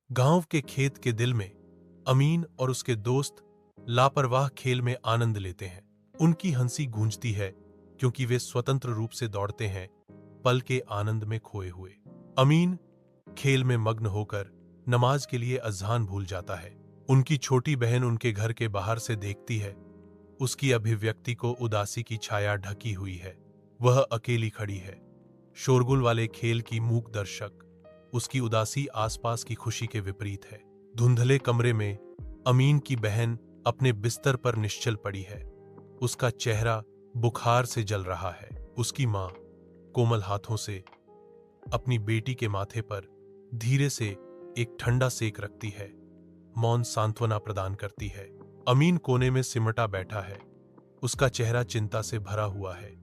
गांव के खेत के दिल में अमीन और उसके दोस्त लापरवाह खेल में आनंद लेते हैं। उनकी हंसी गूंजती है क्योंकि वे स्वतंत्र रूप से दौड़ते हैं, पल के आनंद में खोए हुए। अमीन खेल में मग्न होकर नमाज के लिए अज़ान भूल जाता है। उनकी छोटी बहन उनके घर के बाहर से देखती है। उसकी अभिव्यक्ति को उदासी की छाया ढकी हुई है। वह अकेली खड़ी है, शोरगुल वाले खेल की मूक दर्शक। उसकी उदासी आसपास की खुशी के विपरीत है। धुंधले कमरे में अमीन की बहन अपने बिस्तर पर निश्चल पड़ी है। उसका चेहरा बुखार से जल रहा है। उसकी मां कोमल हाथों से अपनी बेटी के माथे पर धीरे से एक ठंडा सेक रखती है, मौन सांत्वना प्रदान करती है। अमीन कोने में सिमटा बैठा है। उसका चेहरा चिंता से भरा हुआ है,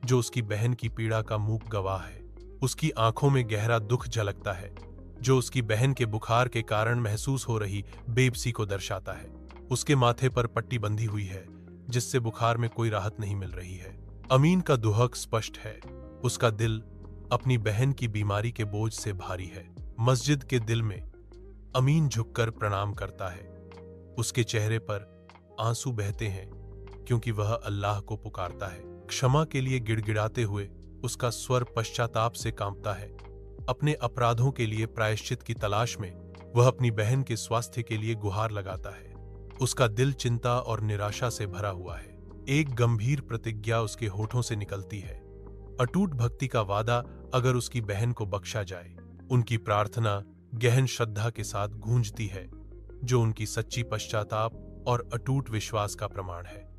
जो उसकी बहन की पीड़ा का मूक गवाह है। उसकी आंखों में गहरा दुख झलकता है, जो उसकी बहन के बुखार के कारण महसूस हो रही बेबसी को दर्शाता है। उसके माथे पर पट्टी बंधी हुई है, जिससे बुखार में कोई राहत नहीं मिल रही है। अमीन का दुहक स्पष्ट है। उसका दिल अपनी बहन की बीमारी के बोझ से भारी है। मस्जिद के दिल में अमीन झुककर प्रणाम करता है। उसके चेहरे पर आंसू बहते हैं क्योंकि वह अल्लाह को पुकारता है। क्षमा के लिए गिड़गिड़ाते हुए उसका स्वर पश्चाताप से कांपता है। अपने अपराधों के लिए प्रायश्चित की तलाश में वह अपनी बहन के स्वास्थ्य के लिए गुहार लगाता है। उसका दिल चिंता और निराशा से भरा हुआ है। एक गंभीर प्रतिज्ञा उसके होठों से निकलती है, अटूट भक्ति का वादा अगर उसकी बहन को बख्शा जाए। उनकी प्रार्थना गहन श्रद्धा के साथ गूंजती है, जो उनकी सच्ची पश्चाताप और अटूट विश्वास का प्रमाण है।